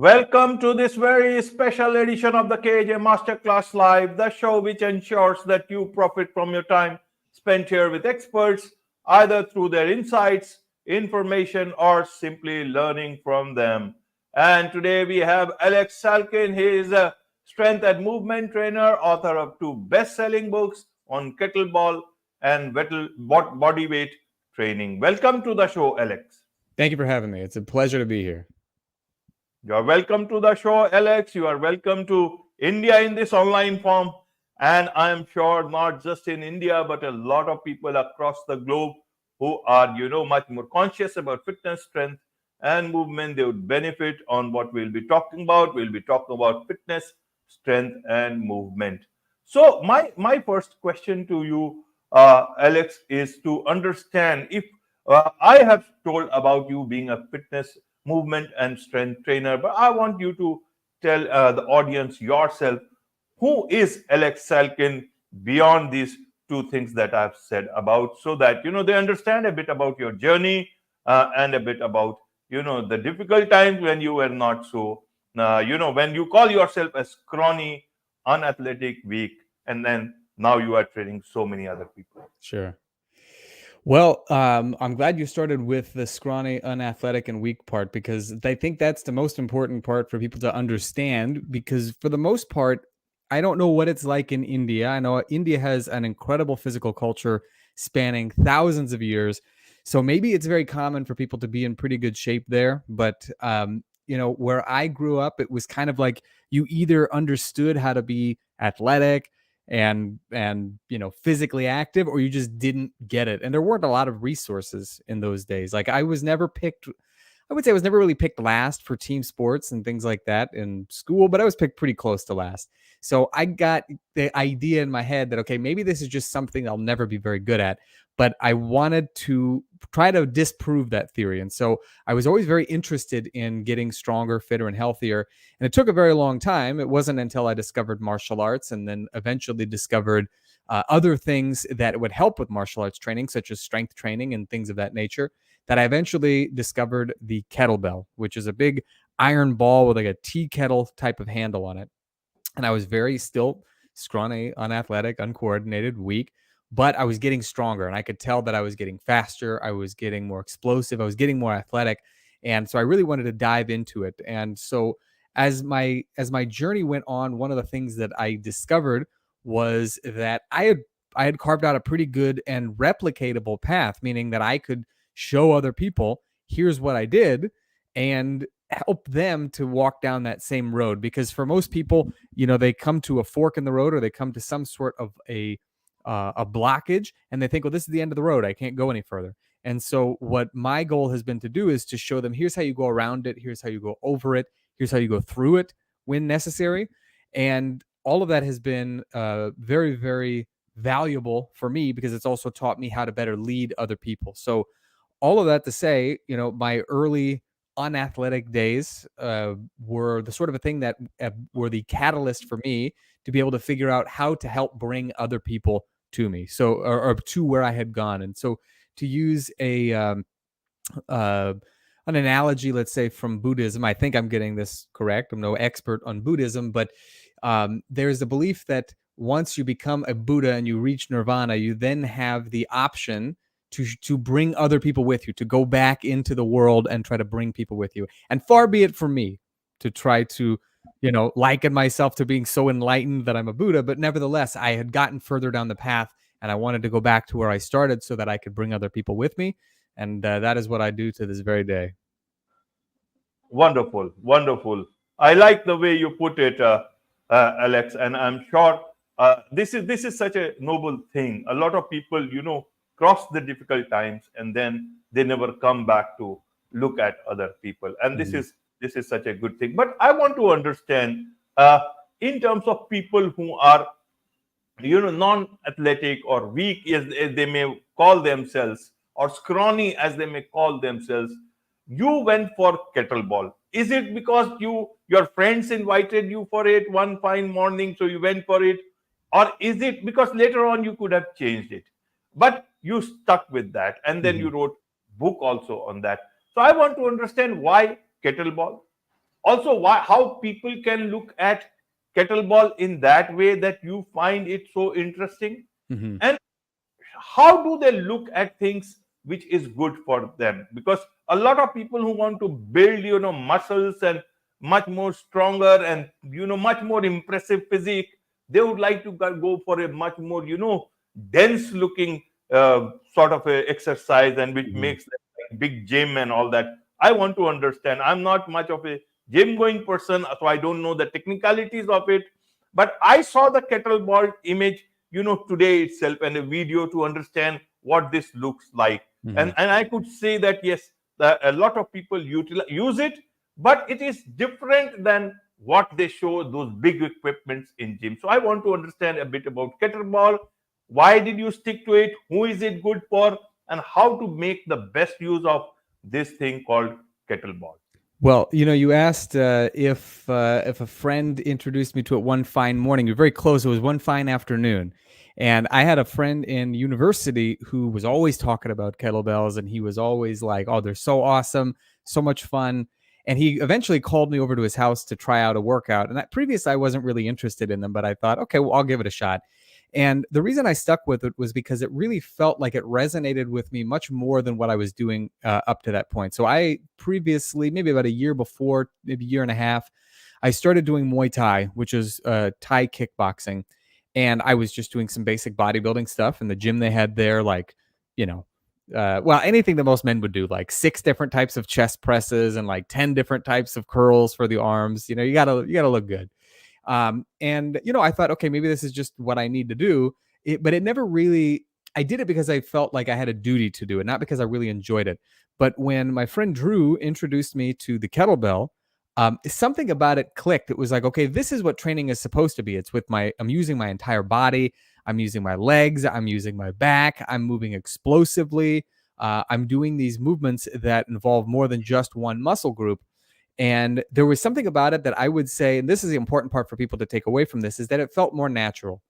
Welcome to this very special edition of the KAJ Masterclass Live, the show which ensures that you profit from your time spent here with experts, either through their insights, information, or simply learning from them. And today we have Aleks Salkin. He is a strength and movement trainer, author of two best-selling books on kettlebell and body weight training. Welcome to the show, Aleks. Thank you for having me. It's a pleasure to be here. You are welcome to the show, Aleks. You are welcome to India in this online form. And I am sure not just in India, but a lot of people across the globe who are, much more conscious about fitness, strength, and movement. They would benefit on what we'll be talking about. We'll be talking about fitness, strength, and movement. So my first question to you, Aleks, is to understand if I have told about you being a fitness, movement, and strength trainer, but I want you to tell the audience yourself, who is Aleks Salkin beyond these two things that I've said about, so that they understand a bit about your journey and a bit about the difficult times when you were not so when you call yourself a scrawny, unathletic, weak, and then now you are training so many other people. Sure. Well, I'm glad you started with the scrawny, unathletic, and weak part, because I think that's the most important part for people to understand. Because for the most part, I don't know what it's like in India. I know India has an incredible physical culture spanning thousands of years. So maybe it's very common for people to be in pretty good shape there. But, where I grew up, it was kind of like you either understood how to be athletic and physically active, or you just didn't get it. And there weren't a lot of resources in those days. Like I would say I was never really picked last for team sports and things like that in school, but I was picked pretty close to last. So I got the idea in my head that, okay, maybe this is just something I'll never be very good at, but I wanted to try to disprove that theory. And so I was always very interested in getting stronger, fitter, and healthier. And it took a very long time. It wasn't until I discovered martial arts and then eventually discovered other things that would help with martial arts training, such as strength training and things of that nature, that I eventually discovered the kettlebell, which is a big iron ball with like a tea kettle type of handle on it. And I was very still scrawny, unathletic, uncoordinated, weak, but I was getting stronger, and I could tell that I was getting faster. I was getting more explosive. I was getting more athletic. And so I really wanted to dive into it. And so as my journey went on, one of the things that I discovered was that I had carved out a pretty good and replicatable path, meaning that I could show other people, here's what I did, and help them to walk down that same road. Because for most people, they come to a fork in the road, or they come to some sort of a blockage, and they think, well, this is the end of the road. I can't go any further. And so what my goal has been to do is to show them, here's how you go around it. Here's how you go over it. Here's how you go through it when necessary. And all of that has been very, very valuable for me, because it's also taught me how to better lead other people. So all of that to say, my early unathletic days were the sort of a thing that were the catalyst for me to be able to figure out how to help bring other people to me. So, or to where I had gone. And so to use an analogy, let's say from Buddhism, I think I'm getting this correct. I'm no expert on Buddhism, but there's a belief that once you become a Buddha and you reach nirvana, you then have the option to bring other people with you, to go back into the world and try to bring people with you. And far be it from me to try to, liken myself to being so enlightened that I'm a Buddha. But nevertheless, I had gotten further down the path, and I wanted to go back to where I started so that I could bring other people with me. And that is what I do to this very day. Wonderful, wonderful. I like the way you put it, Aleks, and I'm sure this is such a noble thing. A lot of people, cross the difficult times, and then they never come back to look at other people. And this is such a good thing. But I want to understand, in terms of people who are non-athletic or weak, as they may call themselves, or scrawny as they may call themselves. You went for kettlebell. Is it because your friends invited you for it one fine morning, so you went for it? Or is it because later on you could have changed it, but you stuck with that, and then you wrote book also on that? So I want to understand, why kettlebell? Also, how people can look at kettlebell in that way that you find it so interesting, Hmm. and how do they look at things which is good for them? Because a lot of people who want to build muscles and much more stronger and much more impressive physique, they would like to go for a much more dense looking sort of a exercise, and which Hmm. makes them like big gym and all that. I want to understand. I'm not much of a gym going person, so I don't know the technicalities of it, but I saw the kettlebell image today itself, and a video to understand what this looks like. Hmm. And I could say that yes, a lot of people use it, but it is different than what they show those big equipments in gym. So I want to understand a bit about kettlebell. Why did you stick to it? Who is it good for? And how to make the best use of this thing called kettlebell? Well, you asked if a friend introduced me to it one fine morning. You're very close. It was one fine afternoon, and I had a friend in university who was always talking about kettlebells, and he was always like, "Oh, they're so awesome, so much fun." And he eventually called me over to his house to try out a workout. And I wasn't really interested in them, but I thought, okay, well, I'll give it a shot. And the reason I stuck with it was because it really felt like it resonated with me much more than what I was doing up to that point. So I previously, maybe about a year before, maybe a year and a half, I started doing Muay Thai, which is Thai kickboxing. And I was just doing some basic bodybuilding stuff. And the gym they had there, like, you know, well, anything that most men would do, like 6 different types of chest presses and like 10 different types of curls for the arms. You gotta look good. And I thought, okay, maybe this is just what I need to do. But it never really. I did it because I felt like I had a duty to do it, not because I really enjoyed it. But when my friend Drew introduced me to the kettlebell, something about it clicked. It was like, okay, this is what training is supposed to be. I'm using my entire body. I'm using my legs. I'm using my back. I'm moving explosively. I'm doing these movements that involve more than just one muscle group. And there was something about it that I would say, and this is the important part for people to take away from this, is that it felt more natural.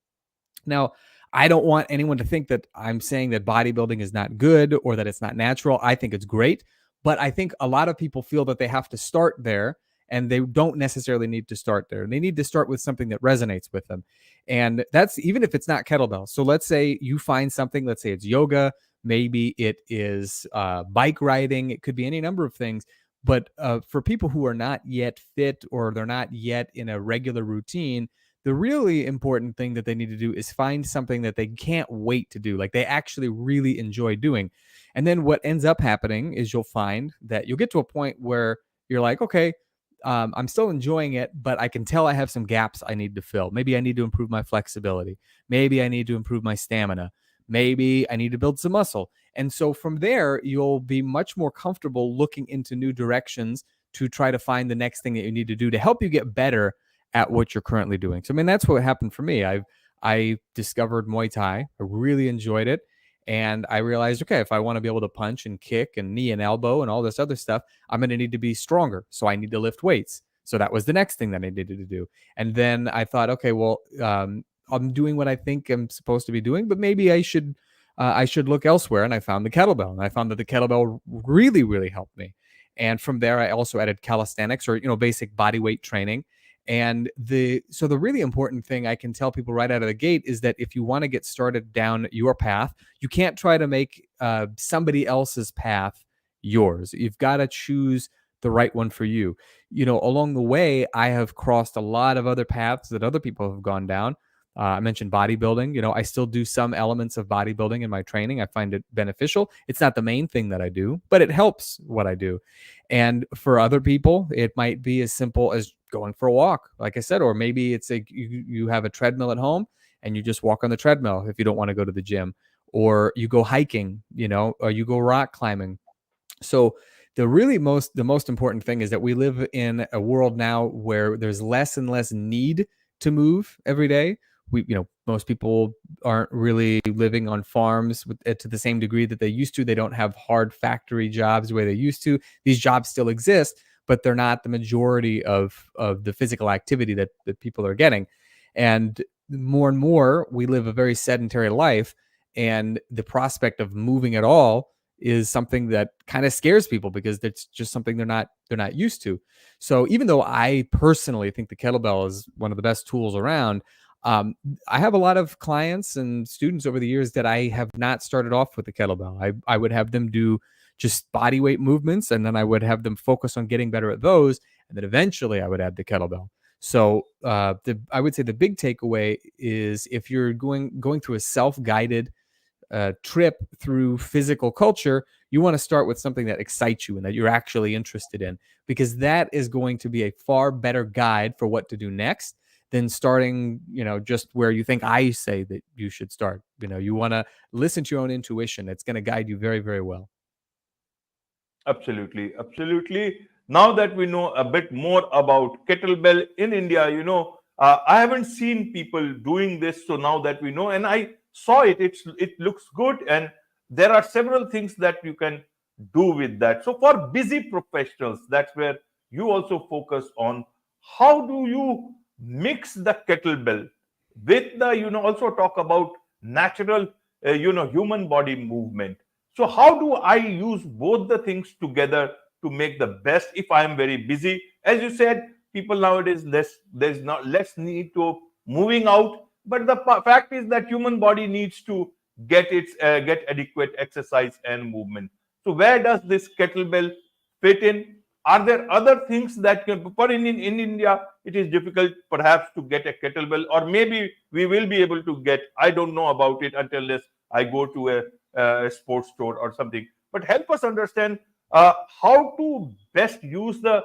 Now, I don't want anyone to think that I'm saying that bodybuilding is not good or that it's not natural. I think it's great. But I think a lot of people feel that they have to start there, and they don't necessarily need to start there. They need to start with something that resonates with them. And that's even if it's not kettlebell. So let's say you find something, let's say it's yoga, maybe it is bike riding, it could be any number of things. But for people who are not yet fit or they're not yet in a regular routine, the really important thing that they need to do is find something that they can't wait to do, like they actually really enjoy doing. And then what ends up happening is you'll find that you'll get to a point where you're like, okay, I'm still enjoying it, but I can tell I have some gaps I need to fill. Maybe I need to improve my flexibility. Maybe I need to improve my stamina. Maybe I need to build some muscle. And so from there, you'll be much more comfortable looking into new directions to try to find the next thing that you need to do to help you get better at what you're currently doing. So I mean, that's what happened for me. I discovered Muay Thai. I really enjoyed it. And I realized, okay, if I want to be able to punch and kick and knee and elbow and all this other stuff, I'm going to need to be stronger. So I need to lift weights. So that was the next thing that I needed to do. And then I thought, okay, well, I'm doing what I think I'm supposed to be doing, but maybe I should look elsewhere. And I found the kettlebell, and I found that the kettlebell really, really helped me. And from there, I also added calisthenics, or basic body weight training. And the really important thing I can tell people right out of the gate is that if you want to get started down your path, you can't try to make somebody else's path yours. You've got to choose the right one for you. Along the way, I have crossed a lot of other paths that other people have gone down. I mentioned bodybuilding. I still do some elements of bodybuilding in my training. I find it beneficial. It's not the main thing that I do, but it helps what I do. And for other people, it might be as simple as going for a walk, like I said, or maybe it's you have a treadmill at home and you just walk on the treadmill if you don't want to go to the gym, or you go hiking, or you go rock climbing. So the most important thing is that we live in a world now where there's less and less need to move every day. Most people aren't really living on farms to the same degree that they used to. They don't have hard factory jobs the way they used to. These jobs still exist, but they're not the majority of the physical activity that people are getting. And more, we live a very sedentary life, and the prospect of moving at all is something that kind of scares people because it's just something they're not used to. So even though I personally think the kettlebell is one of the best tools around, um, I have a lot of clients and students over the years that I have not started off with the kettlebell. I would have them do just body weight movements, and then I would have them focus on getting better at those, and then eventually I would add the kettlebell. So I would say the big takeaway is if you're going through a self-guided trip through physical culture, you want to start with something that excites you and that you're actually interested in, because that is going to be a far better guide for what to do next than starting, just where you think I say that you should start. You want to listen to your own intuition. It's going to guide you very, very well. Absolutely, absolutely. Now that we know a bit more about kettlebell in India, I haven't seen people doing this. So now that we know, and I saw it, it looks good, and there are several things that you can do with that. So for busy professionals, that's where you also focus on. How do you mix the kettlebell with the, also talk about natural, human body movement? So how do I use both the things together to make the best if I am very busy? As you said, people nowadays there's not less need to moving out, but the fact is that human body needs to get adequate exercise and movement. So where does this kettlebell fit in? Are there other things that for in India it is difficult perhaps to get a kettlebell, or maybe we will be able to get, I don't know about it until this I go to a sports store or something. But help us understand how to best use the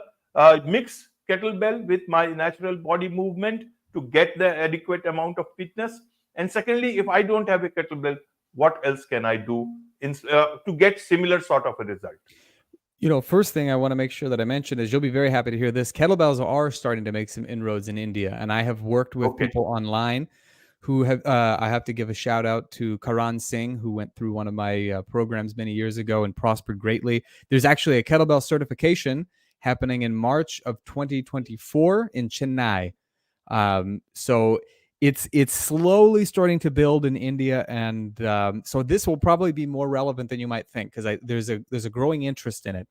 mix kettlebell with my natural body movement to get the adequate amount of fitness. And secondly, if I don't have a kettlebell, what else can I do to get similar sort of a result? First thing I want to make sure that I mention is you'll be very happy to hear this. Kettlebells are starting to make some inroads in India, and I have worked with Okay. people online who have. I have to give a shout out to Karan Singh, who went through one of my programs many years ago and prospered greatly. There's actually a kettlebell certification happening in March of 2024 in Chennai. So it's slowly starting to build in India, and so this will probably be more relevant than you might think, because there's a growing interest in it.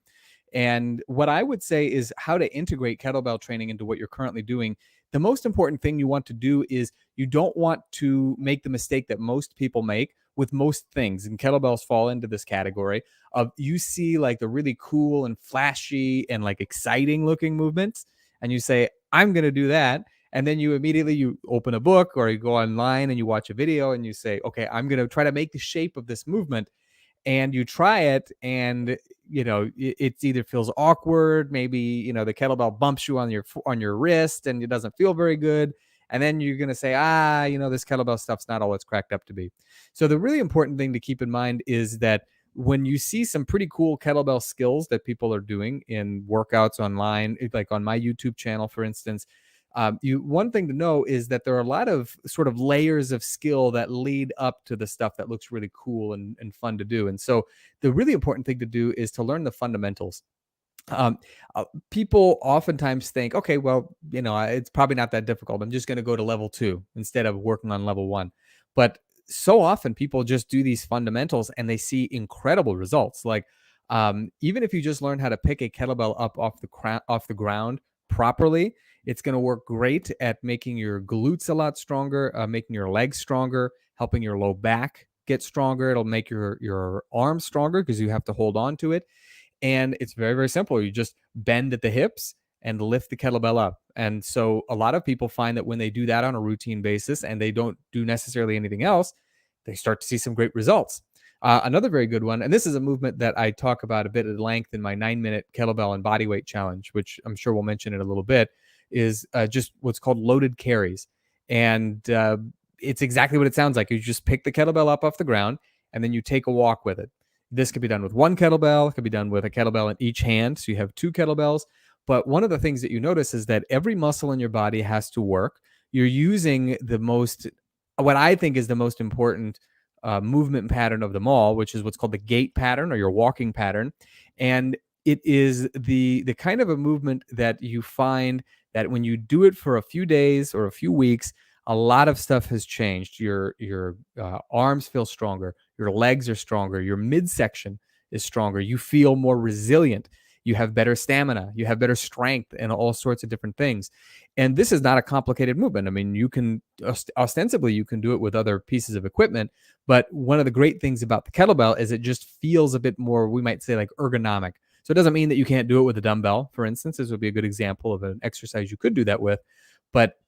And what I would say is how to integrate kettlebell training into what you're currently doing. The most important thing you want to do is you don't want to make the mistake that most people make with most things, and kettlebells fall into this category of you see like the really cool and flashy and like exciting looking movements, and you say, I'm going to do that. And then you open a book or you go online and you watch a video and you say, okay, I'm going to try to make the shape of this movement. And you try it, and it either feels awkward, maybe the kettlebell bumps you on your wrist and it doesn't feel very good, and then you're going to say, this kettlebell stuff's not all it's cracked up to be. So the really important thing to keep in mind is that when you see some pretty cool kettlebell skills that people are doing in workouts online, like on my YouTube channel, for instance, one thing to know is that there are a lot of sort of layers of skill that lead up to the stuff that looks really cool and fun to do. And so the really important thing to do is to learn the fundamentals. Um, People oftentimes think, okay, well, it's probably not that difficult. I'm just going to go to level 2 instead of working on level 1. But so often people just do these fundamentals and they see incredible results. Like even if you just learn how to pick a kettlebell up off the ground properly, it's going to work great at making your glutes a lot stronger, making your legs stronger, helping your low back get stronger. It'll make your arms stronger because you have to hold on to it. And it's very, very simple. You just bend at the hips and lift the kettlebell up. And so a lot of people find that when they do that on a routine basis and they don't do necessarily anything else, they start to see some great results. Another very good one, and this is a movement that I talk about a bit at length in my 9-minute kettlebell and bodyweight challenge, which I'm sure we'll mention in a little bit, is just what's called loaded carries. And it's exactly what it sounds like. You just pick the kettlebell up off the ground and then you take a walk with it. This could be done with one kettlebell. It could be done with a kettlebell in each hand. So you have 2 kettlebells. But one of the things that you notice is that every muscle in your body has to work. You're using what I think is the most important movement pattern of them all, which is what's called the gait pattern or your walking pattern. And it is the kind of a movement that you find that when you do it for a few days or a few weeks, a lot of stuff has changed. Your arms feel stronger. Your legs are stronger. Your midsection is stronger. You feel more resilient. You have better stamina. You have better strength and all sorts of different things. And this is not a complicated movement. I mean, you can ostensibly you can do it with other pieces of equipment, but one of the great things about the kettlebell is it just feels a bit more, we might say, like ergonomic. So it doesn't mean that you can't do it with a dumbbell, for instance. This would be a good example of an exercise you could do that with, but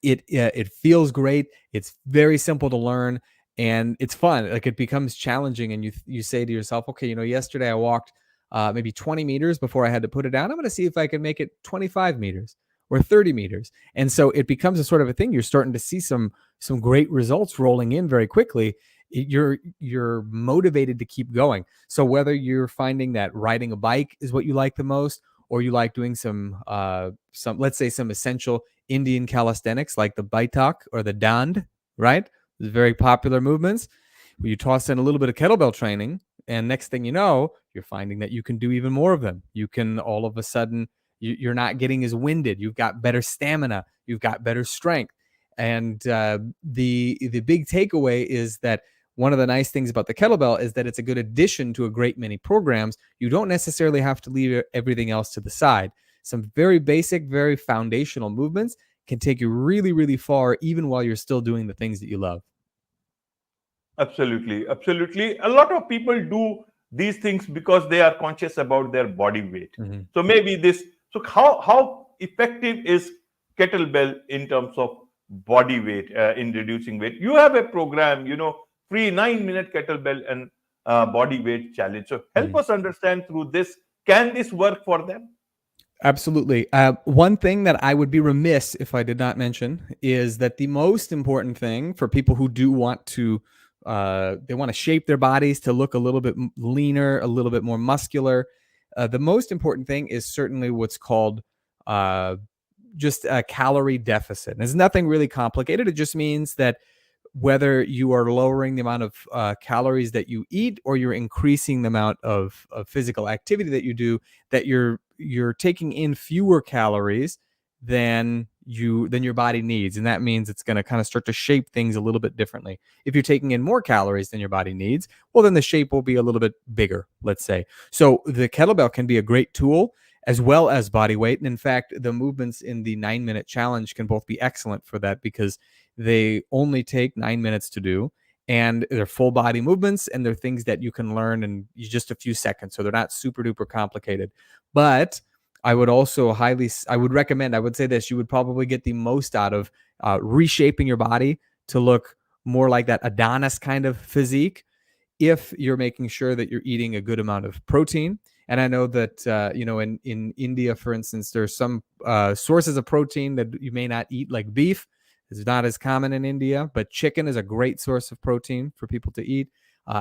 it feels great. It's very simple to learn, and it's fun. Like, it becomes challenging, and you say to yourself, okay, yesterday I walked maybe 20 meters before I had to put it down. I'm going to see if I can make it 25 meters or 30 meters, and so it becomes a sort of a thing. You're starting to see some great results rolling in very quickly. You're motivated to keep going. So whether you're finding that riding a bike is what you like the most, or you like doing some let's say some essential Indian calisthenics like the Baitak or the Dand, right? These very popular movements where you toss in a little bit of kettlebell training, and next thing you know, you're finding that you can do even more of them. You can all of a sudden, you're not getting as winded. You've got better stamina. You've got better strength. And the big takeaway is that one of the nice things about the kettlebell is that it's a good addition to a great many programs. You don't necessarily have to leave everything else to the side. Some very basic, very foundational movements can take you really, really far, even while you're still doing the things that you love. Absolutely, absolutely. A lot of people do these things because they are conscious about their body weight. Mm-hmm. So maybe this. So how effective is kettlebell in terms of body weight in reducing weight? You have a program, free 9-minute kettlebell and body weight challenge. So help us understand through this. Can this work for them? Absolutely. One thing that I would be remiss if I did not mention is that the most important thing for people who do want to, they want to shape their bodies to look a little bit leaner, a little bit more muscular. The most important thing is certainly what's called just a calorie deficit. And it's nothing really complicated. It just means that whether you are lowering the amount of calories that you eat, or you're increasing the amount of physical activity that you do, that you're taking in fewer calories than your body needs. And that means it's going to kind of start to shape things a little bit differently. If you're taking in more calories than your body needs, well, then the shape will be a little bit bigger, let's say. So the kettlebell can be a great tool, as well as body weight. And in fact, the movements in the 9-minute challenge can both be excellent for that, because they only take 9 minutes to do, and they're full body movements, and they're things that you can learn in just a few seconds. So they're not super duper complicated. But I would also I would say this: you would probably get the most out of reshaping your body to look more like that Adonis kind of physique, if you're making sure that you're eating a good amount of protein. And I know that, in India, for instance, there's some sources of protein that you may not eat, like beef. It's not as common in India, but chicken is a great source of protein for people to eat.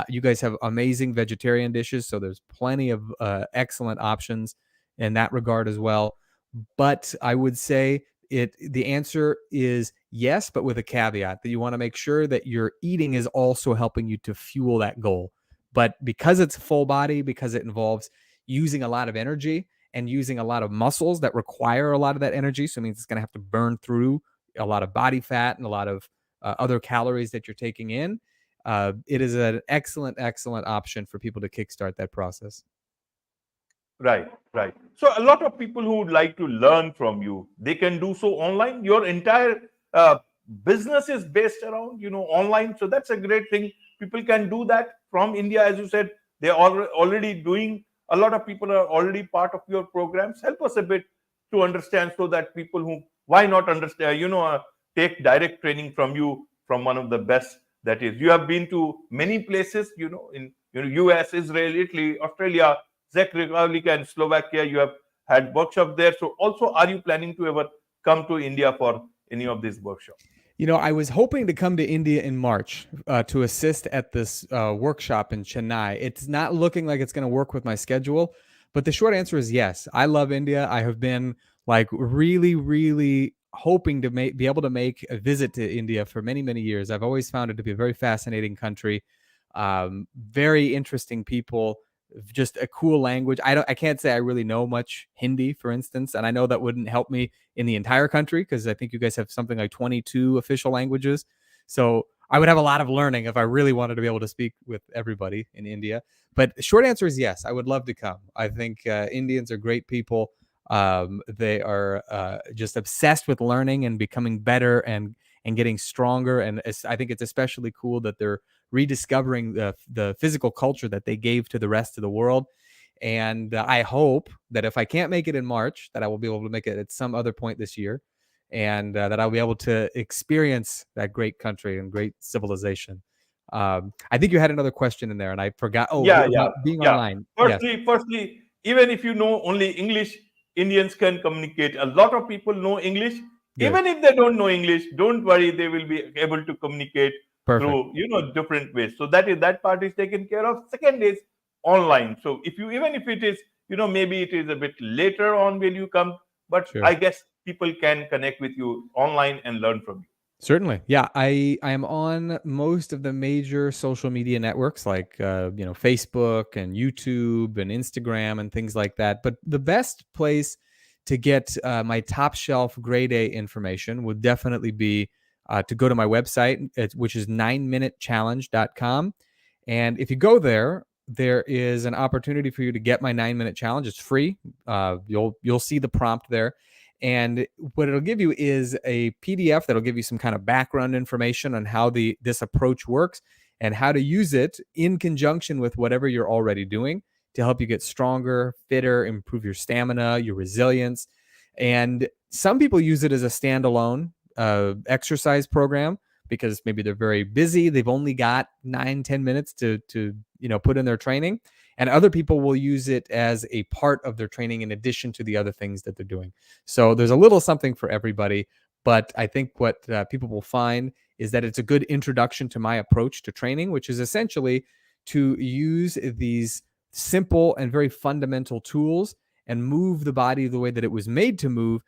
You guys have amazing vegetarian dishes, so there's plenty of excellent options in that regard as well. But I would say the answer is yes, but with a caveat that you want to make sure that your eating is also helping you to fuel that goal. But because it's full body, because it involves using a lot of energy and using a lot of muscles that require a lot of that energy, so it means it's going to have to burn through a lot of body fat and a lot of other calories that you're taking in. It is an excellent option for people to kickstart that process. Right, right. So a lot of people who would like to learn from you, they can do so online. Your entire business is based around, online. So that's a great thing. People can do that from India, as you said. They are already doing. A lot of people are already part of your programs. Help us a bit to understand, so that people who, why not understand, take direct training from you, from one of the best. That is, you have been to many places, in US, Israel, Italy, Australia, Czech Republic, and Slovakia. You have had workshop there. So also, are you planning to ever come to India for any of these workshops? I was hoping to come to India in March to assist at this workshop in Chennai. It's not looking like it's going to work with my schedule, but the short answer is yes. I love India. I have been really, really hoping to be able to make a visit to India for many, many years. I've always found it to be a very fascinating country, very interesting people, just a cool language. I can't say I really know much Hindi, for instance, and I know that wouldn't help me in the entire country, because I think you guys have something like 22 official languages. So I would have a lot of learning if I really wanted to be able to speak with everybody in India. But short answer is yes, I would love to come. I think Indians are great people. They are just obsessed with learning and becoming better and getting stronger. And I think it's especially cool that they're rediscovering the physical culture that they gave to the rest of the world. And I hope that if I can't make it in March, that I will be able to make it at some other point this year, and that I'll be able to experience that great country and great civilization. I think you had another question in there, and I forgot. Oh, Yeah, yeah, about being yeah. online. Yes, Firstly, even if you know only English, Indians can communicate. A lot of people know English. good, Even if they don't know English, don't worry, they will be able to communicate perfect. through different ways. So that part is taken care of. Second is online. So if you even if it is maybe it is a bit later on when you come, but Sure. I guess people can connect with you online and learn from you. Certainly. Yeah, I am on most of the major social media networks like Facebook and YouTube and Instagram and things like that. But the best place to get my top shelf grade A information would definitely be to go to my website, which is 9minutechallenge.com. And if you go there, there is an opportunity for you to get my 9-minute challenge. It's free. You'll see the prompt there. And what it'll give you is a PDF that'll give you some kind of background information on how this approach works and how to use it in conjunction with whatever you're already doing to help you get stronger, fitter, improve your stamina, your resilience. And some people use it as a standalone exercise program because maybe they're very busy. They've only got 9-10 minutes to put in their training. And other people will use it as a part of their training in addition to the other things that they're doing. So there's a little something for everybody. But I think what people will find is that it's a good introduction to my approach to training, which is essentially to use these simple and very fundamental tools and move the body the way that it was made to move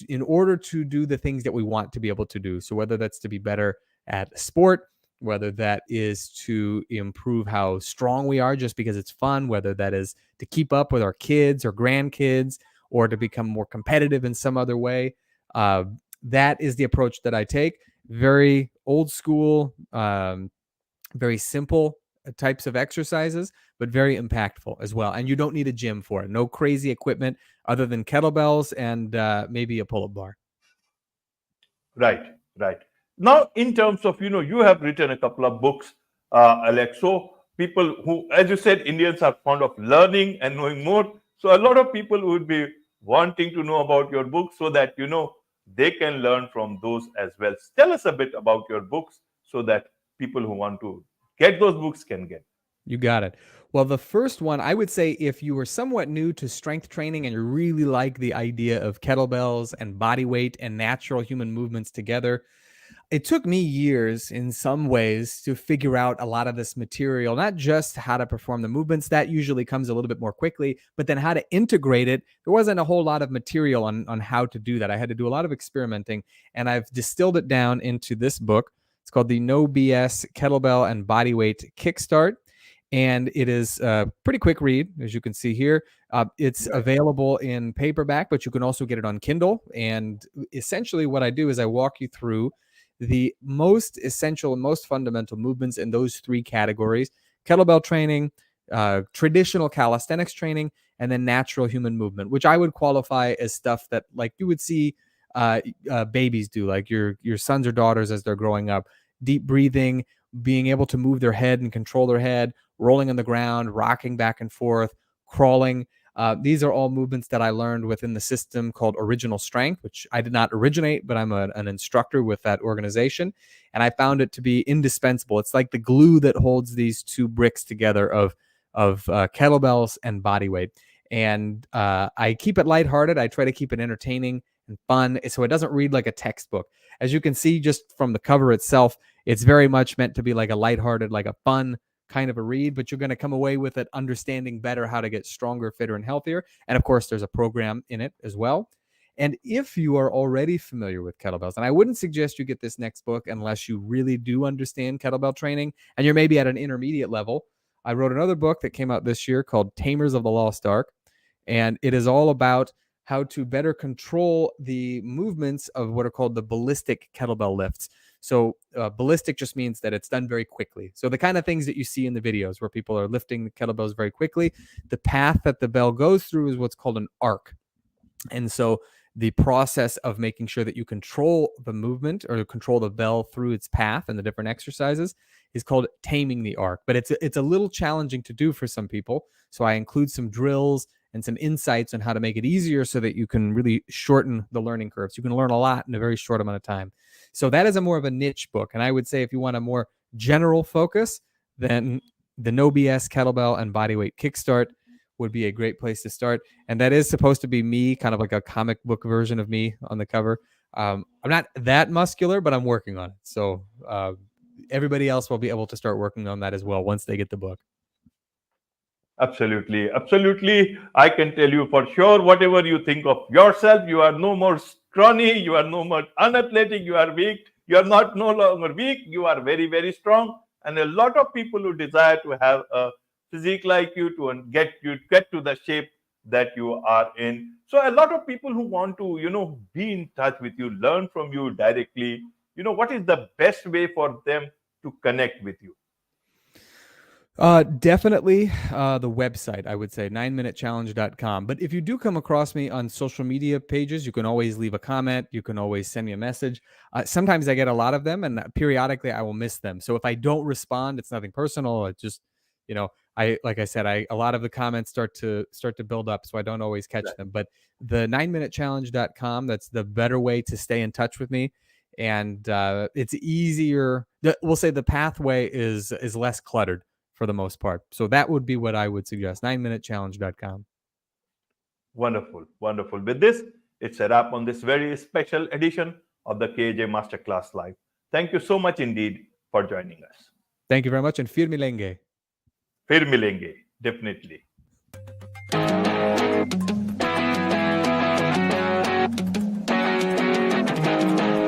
in order to do the things that we want to be able to do. So whether that's to be better at sport, whether that is to improve how strong we are just because it's fun, whether that is to keep up with our kids or grandkids, or to become more competitive in some other way. That is the approach that I take. Very old school, very simple types of exercises, but very impactful as well. And you don't need a gym for it. No crazy equipment other than kettlebells and maybe a pull-up bar. Right, right. Now, in terms of, you have written a couple of books, Alex. So, people who, as you said, Indians are fond of learning and knowing more. So, a lot of people would be wanting to know about your books so that, they can learn from those as well. Tell us a bit about your books so that people who want to get those books can get. You got it. Well, the first one, I would say if you were somewhat new to strength training and you really like the idea of kettlebells and body weight and natural human movements together, it took me years in some ways to figure out a lot of this material, not just how to perform the movements. That usually comes a little bit more quickly, but then how to integrate it. There wasn't a whole lot of material on how to do that. I had to do a lot of experimenting, and I've distilled it down into this book. It's called the No B.S. Kettlebell and Bodyweight Kickstart. And it is a pretty quick read, as you can see here. It's available in paperback, but you can also get it on Kindle. And essentially what I do is I walk you through the most essential and most fundamental movements in those three categories: kettlebell training, traditional calisthenics training, and then natural human movement, which I would qualify as stuff that like you would see babies do, like your sons or daughters as they're growing up. Deep breathing, being able to move their head and control their head, rolling on the ground, rocking back and forth, crawling. These are all movements that I learned within the system called Original Strength, which I did not originate, but I'm an instructor with that organization. And I found it to be indispensable. It's like the glue that holds these two bricks together of kettlebells and body weight. And I keep it lighthearted. I try to keep it entertaining and fun, so it doesn't read like a textbook. As you can see just from the cover itself, it's very much meant to be like a lighthearted, like a fun kind of a read, but you're going to come away with it understanding better how to get stronger, fitter, and healthier. And of course, there's a program in it as well. And if you are already familiar with kettlebells, and I wouldn't suggest you get this next book unless you really do understand kettlebell training and you're maybe at an intermediate level. I wrote another book that came out this year called Tamers of the Lost Ark, and it is all about how to better control the movements of what are called the ballistic kettlebell lifts. So ballistic just means that it's done very quickly. So the kind of things that you see in the videos where people are lifting the kettlebells very quickly, the path that the bell goes through is what's called an arc. And so the process of making sure that you control the movement or control the bell through its path and the different exercises is called taming the arc. But it's a little challenging to do for some people. So I include some drills and some insights on how to make it easier so that you can really shorten the learning curves. You can learn a lot in a very short amount of time. So that is a more of a niche book. And I would say if you want a more general focus, then the No B.S. Kettlebell and Bodyweight Kickstart would be a great place to start. And that is supposed to be me, kind of like a comic book version of me on the cover. I'm not that muscular, but I'm working on it. So everybody else will be able to start working on that as well once they get the book. Absolutely. Absolutely. I can tell you for sure, whatever you think of yourself, you are no more scrawny, you are no more unathletic, you are weak, you are not no longer weak, you are very, very strong. And a lot of people who desire to have a physique like you to get to the shape that you are in. So a lot of people who want to, be in touch with you, learn from you directly, what is the best way for them to connect with you? Definitely the website, I would say, 9minutechallenge.com. But if you do come across me on social media pages, you can always leave a comment. You can always send me a message. Sometimes I get a lot of them, and periodically I will miss them. So if I don't respond, it's nothing personal. It just, like I said, a lot of the comments start to build up, so I don't always catch them. But the 9minutechallenge.com, that's the better way to stay in touch with me. And it's easier. We'll say the pathway is less cluttered for the most part. So that would be what I would suggest, 9minutechallenge.com. Wonderful, wonderful. With this, it's a wrap on this very special edition of the KAJ Masterclass Live. Thank you so much indeed for joining us. Thank you very much, and Fir milenge. Fir milenge, definitely.